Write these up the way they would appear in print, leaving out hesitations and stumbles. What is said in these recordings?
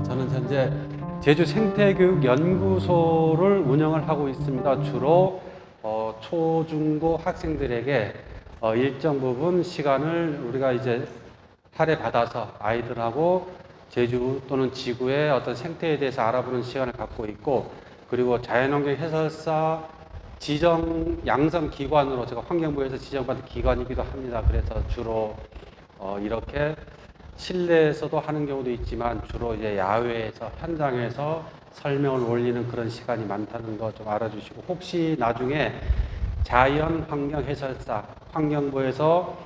저는 현재 제주 생태교육연구소를 운영을 하고 있습니다. 주로 초, 중고 학생들에게 일정 부분 시간을 우리가 이제 할애받아서 아이들하고 제주 또는 지구의 어떤 생태에 대해서 알아보는 시간을 갖고 있고, 그리고 자연환경 해설사 지정 양성 기관으로 제가 환경부에서 지정받은 기관이기도 합니다. 그래서 주로 이렇게 실내에서도 하는 경우도 있지만 주로 이제 야외에서 현장에서 설명을 올리는 그런 시간이 많다는 거 좀 알아주시고, 혹시 나중에 자연환경해설사 환경부에서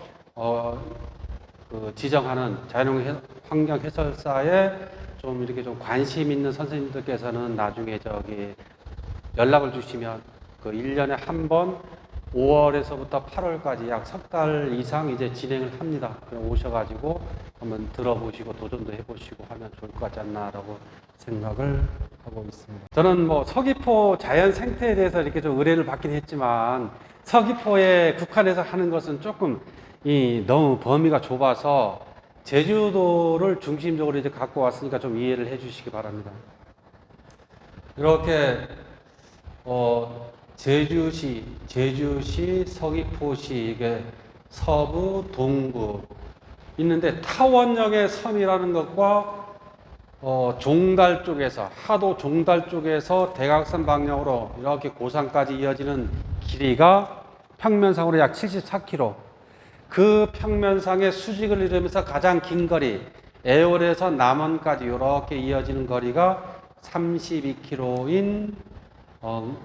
지정하는 자연환경해설사에 좀 이렇게 좀 관심 있는 선생님들께서는 나중에 연락을 주시면 그 1년에 한 번 5월에서부터 8월까지 약 석 달 이상 이제 진행을 합니다. 그럼 오셔가지고 한번 들어보시고 도전도 해보시고 하면 좋을 것 같지 않나라고 생각을 하고 있습니다. 저는 서귀포 자연 생태에 대해서 이렇게 좀 의뢰를 받긴 했지만, 서귀포에 국한해서 하는 것은 조금 너무 범위가 좁아서 제주도를 중심적으로 이제 갖고 왔으니까 좀 이해를 해주시기 바랍니다. 이렇게 제주시, 서귀포시, 이게 서부, 동부 있는데, 타원역의 섬이라는 것과 종달 쪽에서, 하도 종달 쪽에서 대각선 방향으로 이렇게 고산까지 이어지는 길이가 평면상으로 약 74km. 그 평면상의 수직을 이루면서 가장 긴 거리, 애월에서 남원까지 이렇게 이어지는 거리가 32km인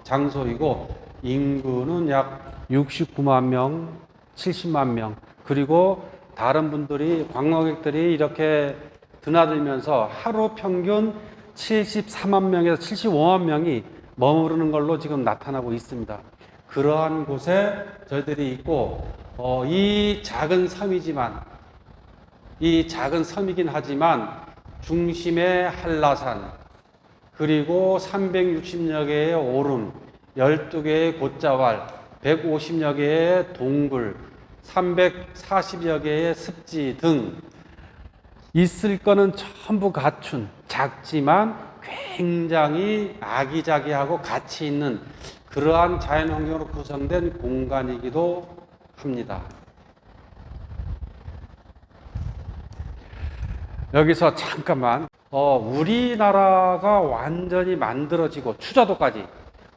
장소이고, 인구는 약 69만 명, 70만 명, 그리고 다른 분들이, 관광객들이 이렇게 드나들면서 하루 평균 74만 명에서 75만 명이 머무르는 걸로 지금 나타나고 있습니다. 그러한 곳에 저희들이 있고, 이 작은 섬이긴 하지만 중심에 한라산, 그리고 360여 개의 오름, 12개의 곶자왈, 150여 개의 동굴, 340여 개의 습지 등 있을 거는 전부 갖춘, 작지만 굉장히 아기자기하고 가치 있는 그러한 자연환경으로 구성된 공간이기도 합니다. 여기서 잠깐만, 우리나라가 완전히 만들어지고, 추자도까지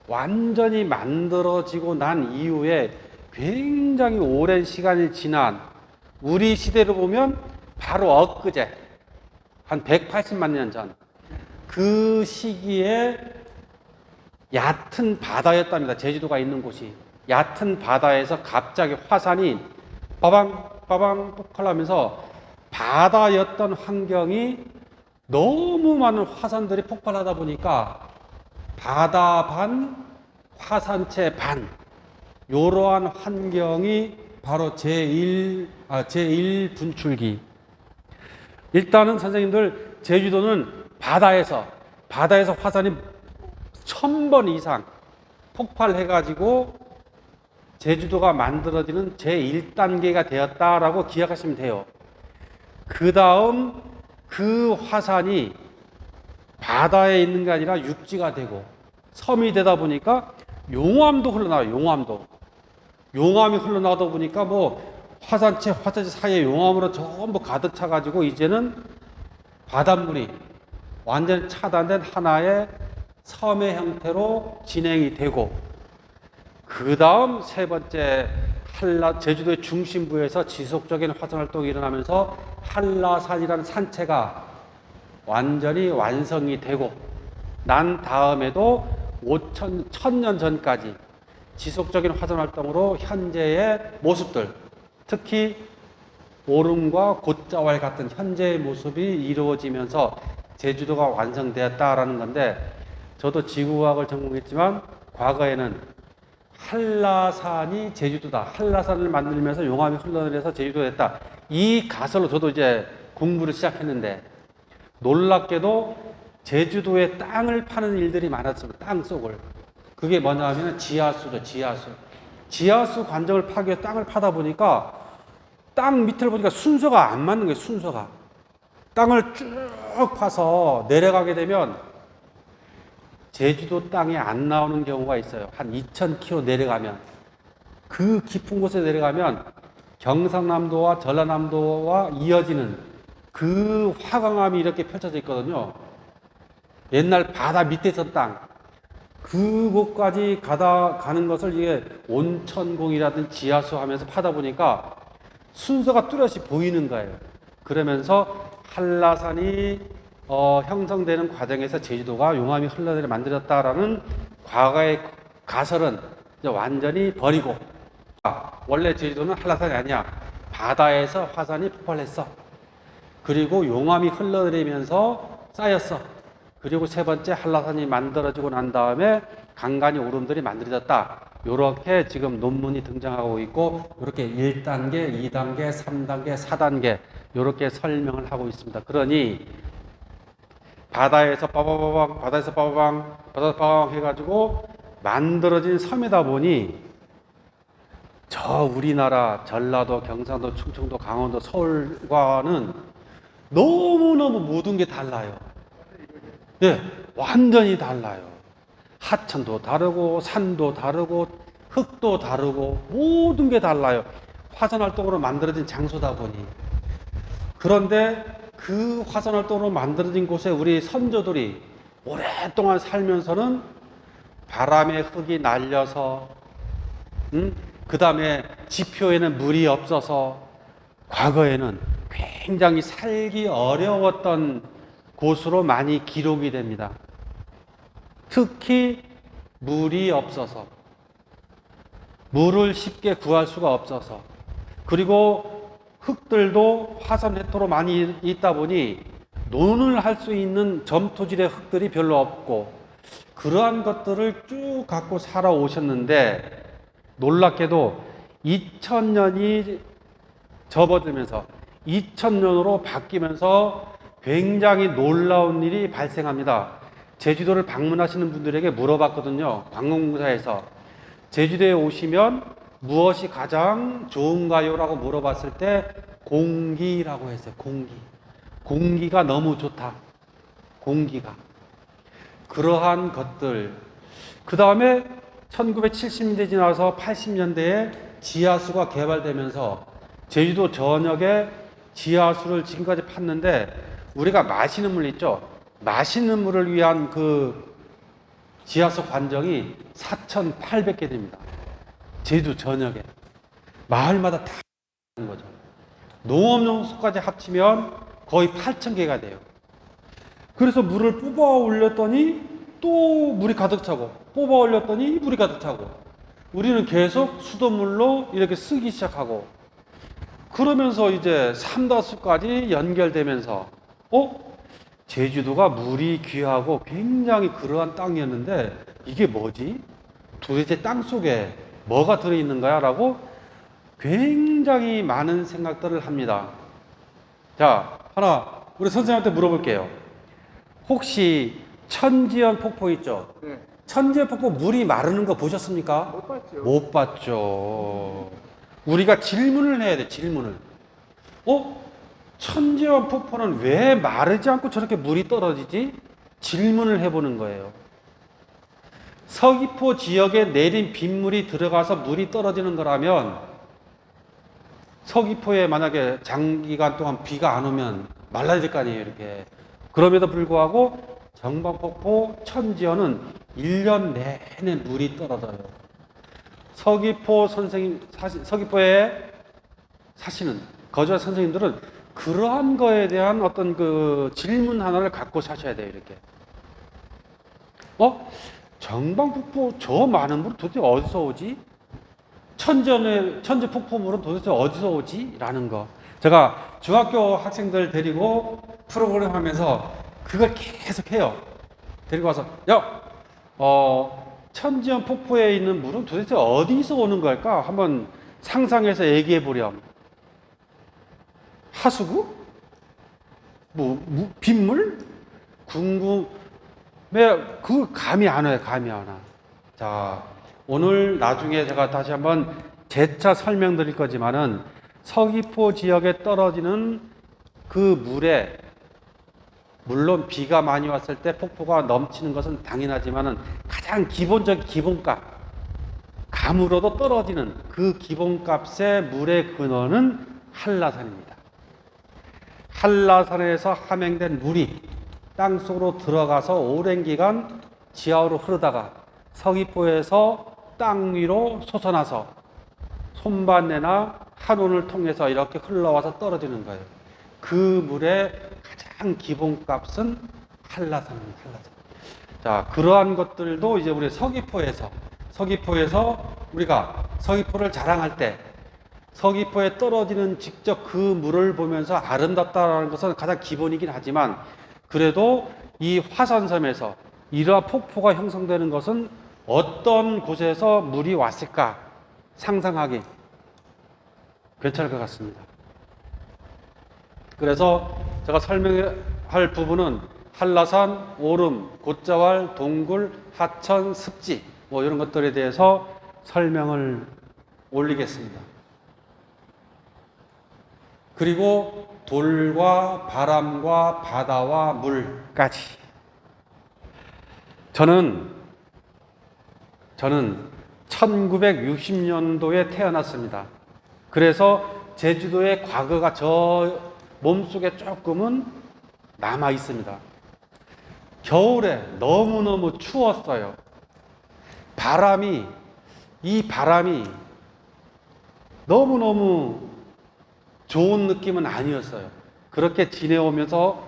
완전히 만들어지고 난 이후에 굉장히 오랜 시간이 지난 우리 시대로 보면 바로 엊그제, 한 180만 년 전, 그 시기에 얕은 바다였답니다. 제주도가 있는 곳이. 얕은 바다에서 갑자기 화산이 빠방 폭발하면서 바다였던 환경이 너무 많은 화산들이 폭발하다 보니까 바다 반, 화산체 반, 이러한 환경이 바로 제1 분출기. 일단은 선생님들, 제주도는 바다에서 화산이 1000번 이상 폭발해가지고 제주도가 만들어지는 제1단계가 되었다라고 기억하시면 돼요. 그 다음 그 화산이 바다에 있는 게 아니라 육지가 되고 섬이 되다 보니까 용암도 흘러나와요. 용암이 흘러나오다 보니까 화산체 사이에 용암으로 전부 가득 차가지고 이제는 바닷물이 완전히 차단된 하나의 섬의 형태로 진행이 되고, 그 다음 세 번째, 제주도의 중심부에서 지속적인 화산 활동이 일어나면서 한라산이라는 산체가 완전히 완성이 되고 난 다음에도 1000년 전까지 지속적인 화산 활동으로 현재의 모습들, 특히 오름과 곶자왈 같은 현재의 모습이 이루어지면서 제주도가 완성되었다라는 건데, 저도 지구과학을 전공했지만 과거에는 한라산이 제주도다, 한라산을 만들면서 용암이 흘러내려서 제주도가 됐다, 이 가설로 저도 이제 공부를 시작했는데, 놀랍게도 제주도에 땅을 파는 일들이 많았습니다. 땅 속을. 그게 뭐냐 하면 지하수죠. 지하수 관정을 파기 위해 땅을 파다 보니까 땅 밑을 보니까 순서가 안 맞는 거예요. 땅을 쭉 파서 내려가게 되면 제주도 땅에 안 나오는 경우가 있어요. 한 2,000km 내려가면, 그 깊은 곳에 내려가면 경상남도와 전라남도와 이어지는 그 화강암이 이렇게 펼쳐져 있거든요. 옛날 바다 밑에 있던 땅, 그곳까지 가는 것을 이게 온천공이라든지 지하수 하면서 파다 보니까 순서가 뚜렷이 보이는 거예요. 그러면서 한라산이 형성되는 과정에서 제주도가 용암이 흘러내려 만들었다라는 과거의 가설은 이제 완전히 버리고, 원래 제주도는 한라산이 아니야. 바다에서 화산이 폭발했어. 그리고 용암이 흘러내리면서 쌓였어. 그리고 세 번째 한라산이 만들어지고 난 다음에 간간히 오름들이 만들어졌다. 이렇게 지금 논문이 등장하고 있고, 이렇게 1단계, 2단계, 3단계, 4단계 이렇게 설명을 하고 있습니다. 그러니 바다에서 빠바바방, 바다에서 빠바방, 바다에서 빠바방 해가지고 만들어진 섬이다 보니 저 우리나라 전라도, 경상도, 충청도, 강원도, 서울과는 너무너무 모든 게 달라요. 예, 완전히 달라요. 하천도 다르고 산도 다르고 흙도 다르고 모든 게 달라요. 화산활동으로 만들어진 장소다 보니. 그런데 그 화산활동으로 만들어진 곳에 우리 선조들이 오랫동안 살면서는 바람에 흙이 날려서, 그 다음에 지표에는 물이 없어서 과거에는 굉장히 살기 어려웠던 곳으로 많이 기록이 됩니다. 특히 물이 없어서, 물을 쉽게 구할 수가 없어서, 그리고 흙들도 화산 회토로 많이 있다 보니 논을 할 수 있는 점토질의 흙들이 별로 없고, 그러한 것들을 쭉 갖고 살아오셨는데 놀랍게도 2000년이 접어들면서 2000년으로 바뀌면서 굉장히 놀라운 일이 발생합니다. 제주도를 방문하시는 분들에게 물어봤거든요. 관공사에서 제주도에 오시면 무엇이 가장 좋은가요? 라고 물어봤을 때 공기라고 했어요. 공기가 너무 좋다. 공기가. 그러한 것들. 그 다음에 1970년대 지나서 80년대에 지하수가 개발되면서 제주도 전역에 지하수를 지금까지 팠는데, 우리가 마시는 물 있죠? 마시는 물을 위한 그 지하수 관정이 4,800개 됩니다. 제주 전역에. 마을마다 다 있는 거죠. 농업용수까지 합치면 거의 8,000개가 돼요. 그래서 물을 뽑아 올렸더니 또 물이 가득 차고, 뽑아 올렸더니 물이 가득 차고, 우리는 계속 수돗물로 이렇게 쓰기 시작하고, 그러면서 이제 삼다수까지 연결되면서 제주도가 물이 귀하고 굉장히 그러한 땅이었는데 이게 뭐지? 도대체 땅 속에 뭐가 들어있는 거야? 라고 굉장히 많은 생각들을 합니다. 자, 하나 우리 선생님한테 물어볼게요. 혹시 천지연 폭포 있죠? 네. 천지연 폭포 물이 마르는 거 보셨습니까? 못 봤죠. 못 봤죠. 우리가 질문을 해야 돼, 질문을. 천지연 폭포는 왜 마르지 않고 저렇게 물이 떨어지지? 질문을 해보는 거예요. 서귀포 지역에 내린 빗물이 들어가서 물이 떨어지는 거라면, 서귀포에 만약에 장기간 동안 비가 안 오면 말라야 될 거 아니에요, 이렇게. 그럼에도 불구하고 정방폭포 천지연은 1년 내내 물이 떨어져요. 서귀포에 사시는 거주한 선생님들은 그러한 거에 대한 어떤 그 질문 하나를 갖고 사셔야 돼요, 이렇게. 정방폭포 저 많은 물은 도대체 어디서 오지? 천지 폭포물은 도대체 어디서 오지? 라는 거. 제가 중학교 학생들 데리고 프로그램 하면서 그걸 계속 해요. 데리고 와서, 천지연 폭포에 있는 물은 도대체 어디서 오는 걸까? 한번 상상해서 얘기해 보렴. 하수구? 빗물? 궁금해. 그 감이 안 와요, 감이 안 와. 자, 오늘 나중에 제가 다시 한번 재차 설명드릴 거지만은 서귀포 지역에 떨어지는 그 물의 물론 비가 많이 왔을 때 폭포가 넘치는 것은 당연하지만은 가장 기본적 기본값, 감으로도 떨어지는 그 기본값의 물의 근원은 한라산입니다. 한라산에서 함양된 물이 땅속으로 들어가서 오랜 기간 지하로 흐르다가 서귀포에서 땅 위로 솟아나서 손반내나 한온을 통해서 이렇게 흘러와서 떨어지는 거예요. 그 물의 가장 기본값은 한라산입니다. 한라산. 자, 그러한 것들도 이제 우리 서귀포에서 우리가 서귀포를 자랑할 때 서귀포에 떨어지는 직접 그 물을 보면서 아름답다라는 것은 가장 기본이긴 하지만 그래도 이 화산섬에서 이러한 폭포가 형성되는 것은 어떤 곳에서 물이 왔을까 상상하기 괜찮을 것 같습니다. 그래서 제가 설명할 부분은 한라산, 오름, 곶자왈, 동굴, 하천, 습지 뭐 이런 것들에 대해서 설명을 올리겠습니다. 그리고 돌과 바람과 바다와 물까지. 저는 1960년도에 태어났습니다. 그래서 제주도의 과거가 저 몸속에 조금은 남아 있습니다. 겨울에 너무너무 추웠어요. 이 바람이 너무너무 좋은 느낌은 아니었어요. 그렇게 지내오면서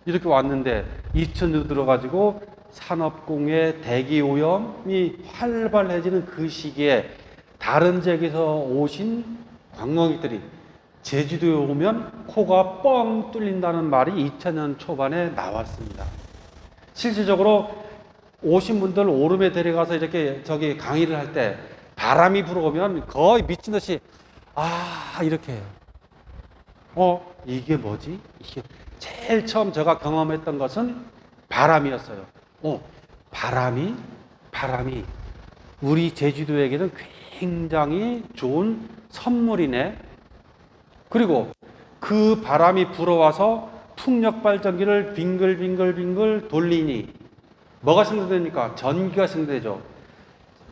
이렇게 왔는데 2000년 들어가지고 산업공해, 대기오염이 활발해지는 그 시기에 다른 지역에서 오신 관광객들이 제주도에 오면 코가 뻥 뚫린다는 말이 2000년 초반에 나왔습니다. 실질적으로 오신 분들 오름에 데려가서 이렇게 강의를 할 때 바람이 불어오면 거의 미친 듯이 이렇게 해요. 이게 뭐지? 이게 제일 처음 제가 경험했던 것은 바람이었어요. 바람이 우리 제주도에게는 굉장히 좋은 선물이네. 그리고 그 바람이 불어와서 풍력 발전기를 빙글빙글 돌리니 뭐가 생산됩니까? 전기가 생산되죠.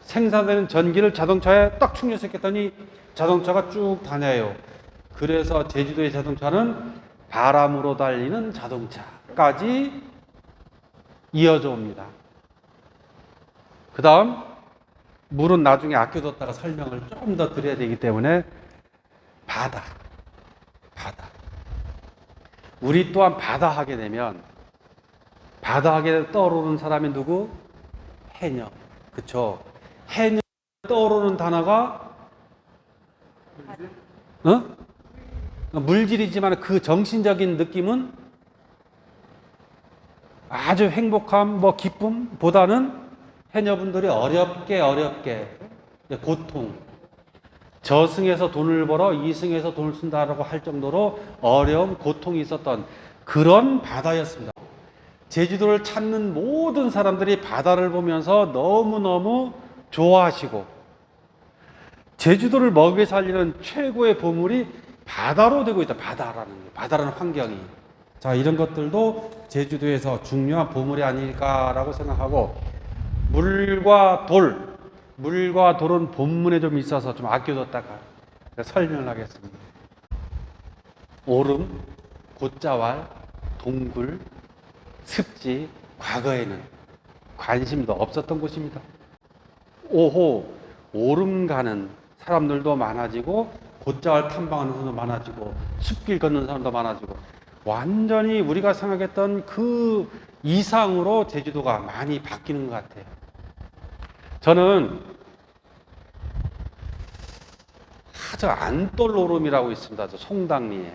생산되는 전기를 자동차에 딱 충전시켰더니 자동차가 쭉 다녀요. 그래서 제주도의 자동차는 바람으로 달리는 자동차까지 이어져 옵니다. 그 다음 물은 나중에 아껴뒀다가 설명을 좀 더 드려야 되기 때문에 바다. 우리 또한 바다 하게 되면 떠오르는 사람이 누구? 해녀. 그쵸? 해녀 떠오르는 단어가 물질이지만 그 정신적인 느낌은 아주 행복함, 기쁨보다는 해녀분들이 어렵게 고통, 저승에서 돈을 벌어 이승에서 돈을 쓴다라고 할 정도로 어려움, 고통이 있었던 그런 바다였습니다. 제주도를 찾는 모든 사람들이 바다를 보면서 너무너무 좋아하시고 제주도를 먹여 살리는 최고의 보물이 바다로 되고 있다. 바다라는 환경이. 자, 이런 것들도 제주도에서 중요한 보물이 아닐까라고 생각하고 물과 돌은 본문에 좀 있어서 좀 아껴뒀다가 설명을 하겠습니다. 오름, 곶자왈, 동굴, 습지, 과거에는 관심도 없었던 곳입니다. 오호, 오름 가는 사람들도 많아지고 곶자왈 탐방하는 사람도 많아지고 숲길 걷는 사람도 많아지고 완전히 우리가 생각했던 그 이상으로 제주도가 많이 바뀌는 것 같아요. 저는 저 안돌 오름이라고 있습니다. 저 송당리에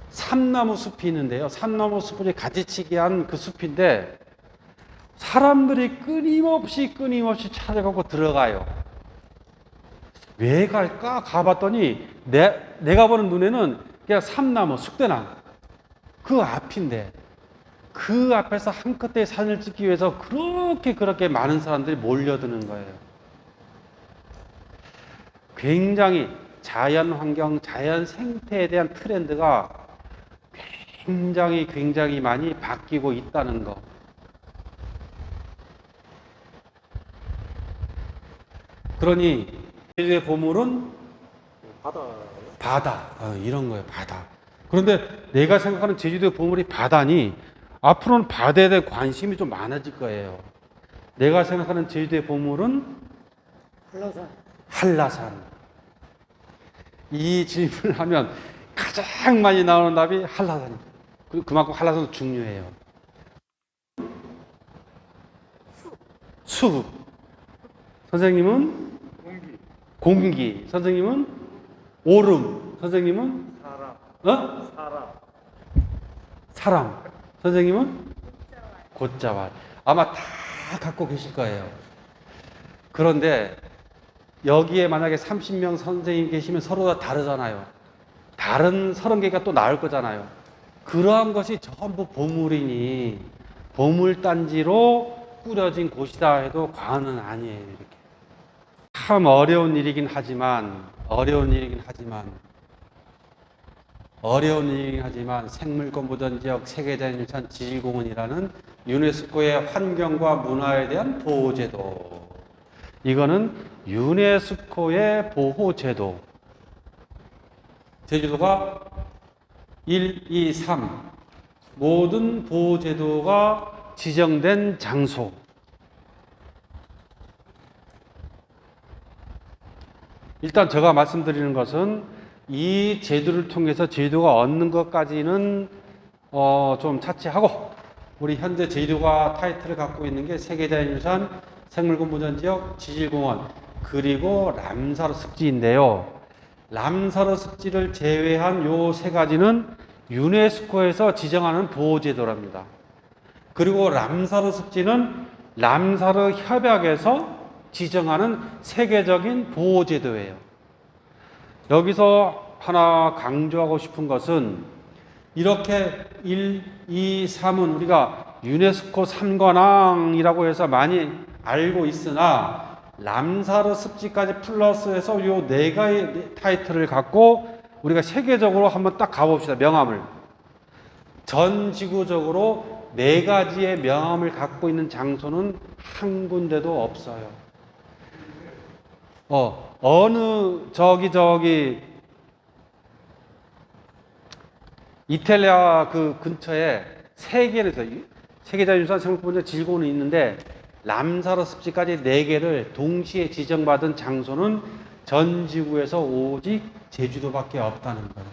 삼나무 숲이 있는데요. 삼나무 숲을 가지치기 한 그 숲인데 사람들이 끊임없이 찾아가고 들어가요. 왜 갈까? 가봤더니 내가 보는 눈에는 그냥 삼나무, 쑥대나무 그 앞인데 그 앞에서 한 컷의 사진을 찍기 위해서 그렇게 많은 사람들이 몰려드는 거예요. 굉장히 자연 환경, 자연 생태에 대한 트렌드가 굉장히 많이 바뀌고 있다는 거. 그러니 제주도의 보물은 바다. 이런 거예요, 바다. 그런데 내가 생각하는 제주도의 보물이 바다니 앞으로는 바다에 대한 관심이 좀 많아질 거예요. 내가 생각하는 제주도의 보물은 한라산. 이 질문을 하면 가장 많이 나오는 답이 한라산입니다. 그리고 그만큼 한라산도 중요해요. 수. 선생님은 공기. 선생님은 오름. 선생님은 사람. 선생님은 곶자왈. 아마 다 갖고 계실 거예요. 그런데 여기에 만약에 30명 선생님 계시면 서로 다 다르잖아요. 다른 30개가 또 나올 거잖아요. 그러한 것이 전부 보물이니 보물단지로 꾸려진 곳이다 해도 과언은 아니에요. 이렇게. 참 어려운 일이긴 하지만 생물권 보전지역 세계자연유산 지질공원이라는 유네스코의 환경과 문화에 대한 보호제도. 이거는 유네스코의 보호제도. 제주도가 1, 2, 3 모든 보호제도가 지정된 장소. 일단 제가 말씀드리는 것은 이 제도를 통해서 제주도가 얻는 것까지는 좀 차치하고, 우리 현재 제주도가 타이틀을 갖고 있는 게 세계자연유산, 생물권 보전지역, 지질공원, 그리고 람사르 습지인데요. 람사르 습지를 제외한 요 세 가지는 유네스코에서 지정하는 보호제도랍니다. 그리고 람사르 습지는 람사르 협약에서 지정하는 세계적인 보호제도예요. 여기서 하나 강조하고 싶은 것은 이렇게 1, 2, 3은 우리가 유네스코 3관왕이라고 해서 많이 알고 있으나 람사르 습지까지 플러스해서 요 네 가지 타이틀을 갖고 우리가 세계적으로 한번 딱 가봅시다. 명함을. 전 지구적으로 네 가지의 명함을 갖고 있는 장소는 한 군데도 없어요. 이탈리아 그 근처에 세 개는 있어요. 세계자연유산 생물권 지질공원이 있는데 람사르 습지까지 네 개를 동시에 지정받은 장소는 전 지구에서 오직 제주도밖에 없다는 거예요.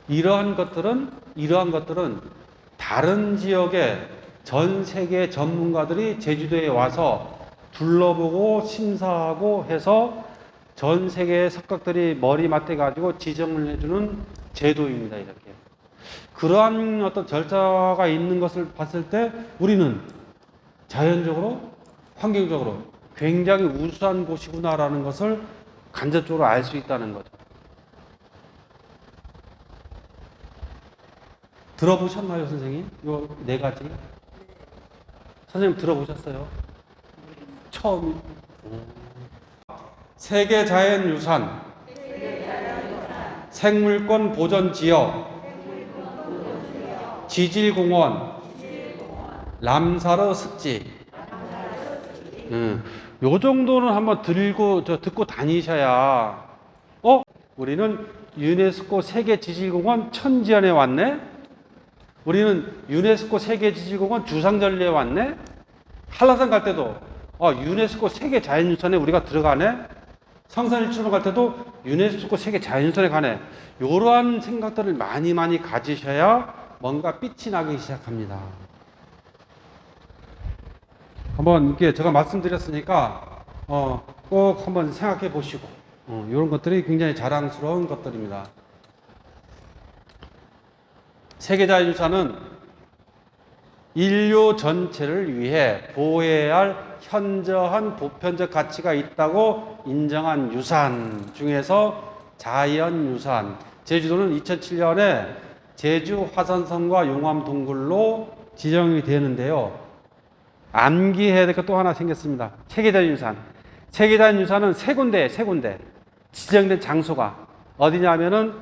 이러한 것들은 다른 지역의 전 세계 전문가들이 제주도에 와서 둘러보고 심사하고 해서 전 세계의 석각들이 머리 맞대 가지고 지정을 해주는 제도입니다. 이렇게. 그러한 어떤 절차가 있는 것을 봤을 때 우리는 자연적으로, 환경적으로 굉장히 우수한 곳이구나라는 것을 간접적으로 알 수 있다는 거죠. 들어보셨나요, 선생님? 요 네 가지? 선생님 들어보셨어요? 처음. 세계자연유산, 생물권 보전지역, 지질공원, 람사르 습지. 요 정도는 한번 듣고 다니셔야, 우리는 유네스코 세계지질공원 천지연에 왔네? 우리는 유네스코 세계지질공원 주상절리에 왔네? 한라산 갈 때도, 유네스코 세계자연유산에 우리가 들어가네? 성산일출봉 갈 때도 유네스코 세계자연유산에 가네? 이러한 생각들을 많이 가지셔야 뭔가 빛이 나기 시작합니다. 한번 이렇게 제가 말씀드렸으니까 꼭 한번 생각해 보시고 이런 것들이 굉장히 자랑스러운 것들입니다. 세계자연유산은 인류 전체를 위해 보호해야 할 현저한 보편적 가치가 있다고 인정한 유산 중에서 자연유산, 제주도는 2007년에 제주 화산섬과 용암 동굴로 지정이 되는데요. 암기해야 될 것 또 하나 생겼습니다. 세계자연유산. 세계자연유산은 세 군데. 지정된 장소가 어디냐면은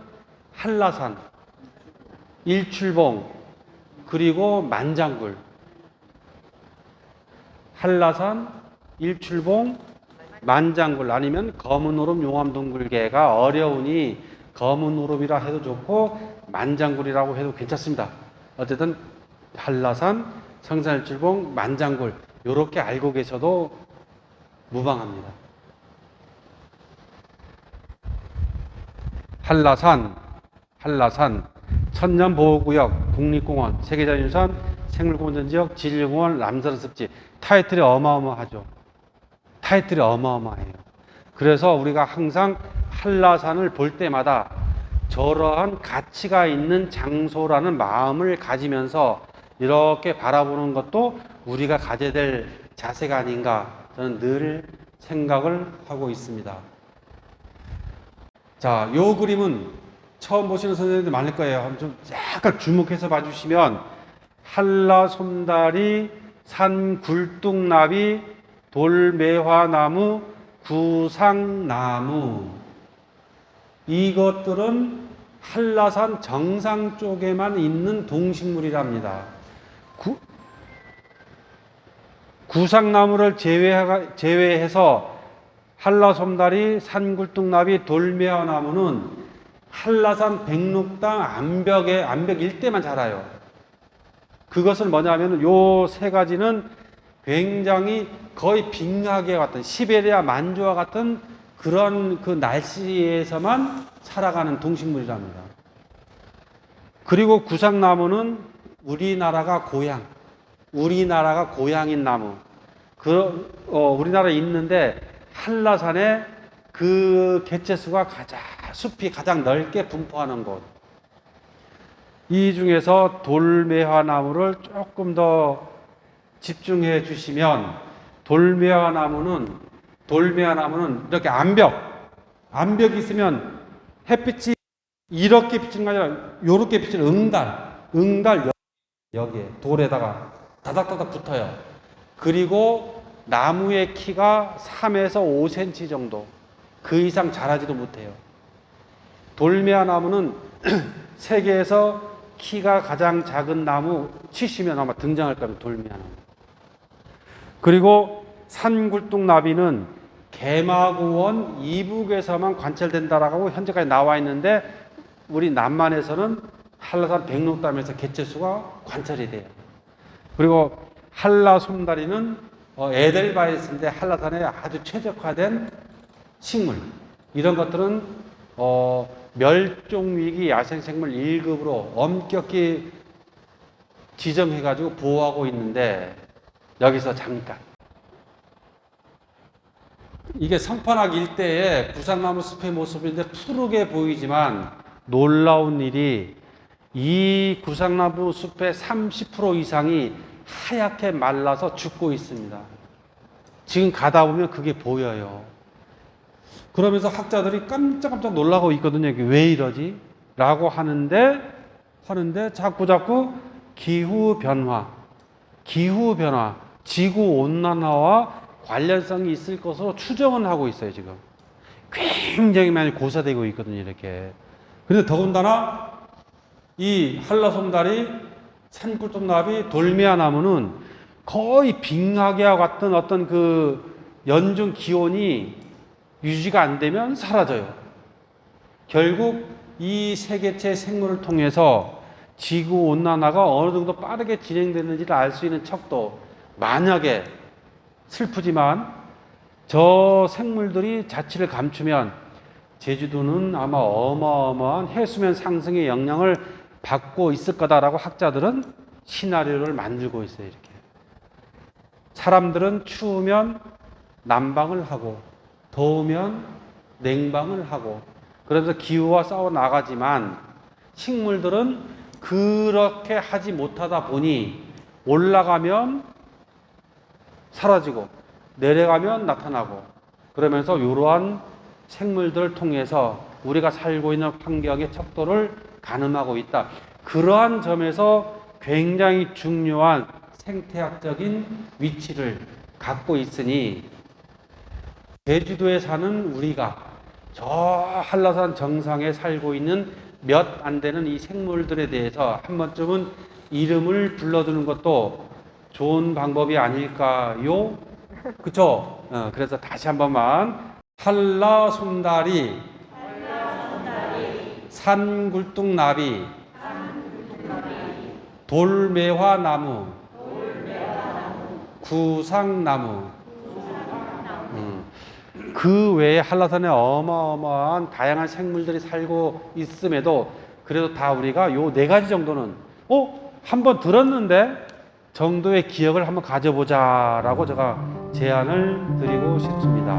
한라산, 일출봉, 그리고 만장굴. 한라산, 일출봉, 만장굴 아니면 검은오름 용암동굴계가 어려우니 검은오름이라 해도 좋고 만장굴이라고 해도 괜찮습니다. 어쨌든 한라산, 성산일출봉, 만장굴 이렇게 알고 계셔도 무방합니다. 한라산 천년보호구역, 국립공원, 세계자연유산, 생물공원지역, 진리공원, 람사르 습지. 타이틀이 어마어마하죠. 타이틀이 어마어마해요. 그래서 우리가 항상 한라산을 볼 때마다 저러한 가치가 있는 장소라는 마음을 가지면서 이렇게 바라보는 것도 우리가 가져야 될 자세가 아닌가 저는 늘 생각을 하고 있습니다. 자, 요 그림은 처음 보시는 선생님들 많을 거예요. 좀 약간 주목해서 봐주시면 한라솜다리, 산굴뚝나비, 돌매화나무, 구상나무 이것들은 한라산 정상 쪽에만 있는 동식물이랍니다. 구상나무를 제외해서 한라솜다리, 산굴뚝나비, 돌매화나무는 한라산 백록당 암벽 일대만 자라요. 그것은 뭐냐면 요 세 가지는 굉장히 거의 빙하기와 같은 시베리아 만주와 같은 그런 그 날씨에서만 살아가는 동식물이랍니다. 그리고 구상나무는 우리나라가 고향인 나무. 우리나라에 있는데 한라산에 그 개체수가 숲이 가장 넓게 분포하는 곳. 이 중에서 돌매화나무를 조금 더 집중해 주시면 돌매화나무는 이렇게 암벽이 있으면 햇빛이 이렇게 비치는 게 아니라 이렇게 비치는 응달 여기에 돌에다가 다닥다닥 붙어요. 그리고 나무의 키가 3에서 5cm 정도. 그 이상 자라지도 못해요. 돌매화나무는 세계에서 키가 가장 작은 나무 치시면 아마 등장할 겁니다. 돌매화나무. 그리고 산굴뚝나비는 개마고원 이북에서만 관찰된다라고 현재까지 나와 있는데 우리 남만에서는 한라산 백록담에서 개체수가 관찰이 돼요. 그리고 한라솜다리는 에델바이스인데 한라산에 아주 최적화된 식물. 이런 것들은 멸종위기 야생생물 1급으로 엄격히 지정해가지고 보호하고 있는데 여기서 잠깐 이게 성판악 일대의 구상나무 숲의 모습인데 푸르게 보이지만 놀라운 일이 이 구상나무 숲의 30% 이상이 하얗게 말라서 죽고 있습니다. 지금 가다 보면 그게 보여요. 그러면서 학자들이 깜짝깜짝 놀라고 있거든요. 이게 왜 이러지? 라고 하는데 자꾸 기후변화, 지구온난화와 관련성이 있을 것으로 추정은 하고 있어요, 지금. 굉장히 많이 고사되고 있거든요, 이렇게. 그런데 더군다나 이 한라솜다리, 산굴뚝나비, 돌매화나무는 거의 빙하기와 같은 어떤 그 연중 기온이 유지가 안 되면 사라져요. 결국 이 세 개체 생물을 통해서 지구온난화가 어느 정도 빠르게 진행되는지를 알 수 있는 척도 만약에 슬프지만 저 생물들이 자취를 감추면 제주도는 아마 어마어마한 해수면 상승의 영향을 받고 있을 거다라고 학자들은 시나리오를 만들고 있어요. 이렇게 사람들은 추우면 난방을 하고 더우면 냉방을 하고 그러면서 기후와 싸워 나가지만 식물들은 그렇게 하지 못하다 보니 올라가면 사라지고 내려가면 나타나고 그러면서 이러한 생물들을 통해서 우리가 살고 있는 환경의 척도를 가늠하고 있다. 그러한 점에서 굉장히 중요한 생태학적인 위치를 갖고 있으니 제주도에 사는 우리가 저 한라산 정상에 살고 있는 몇 안 되는 이 생물들에 대해서 한 번쯤은 이름을 불러주는 것도 좋은 방법이 아닐까요? 그쵸? 그래서 다시 한 번만 한라송다리, 산굴뚝나비, 돌매화나무, 구상나무. 그 외에 한라산에 어마어마한 다양한 생물들이 살고 있음에도 그래도 다 우리가 요 네 가지 정도는 한번 들었는데 정도의 기억을 한번 가져보자라고 제가 제안을 드리고 싶습니다.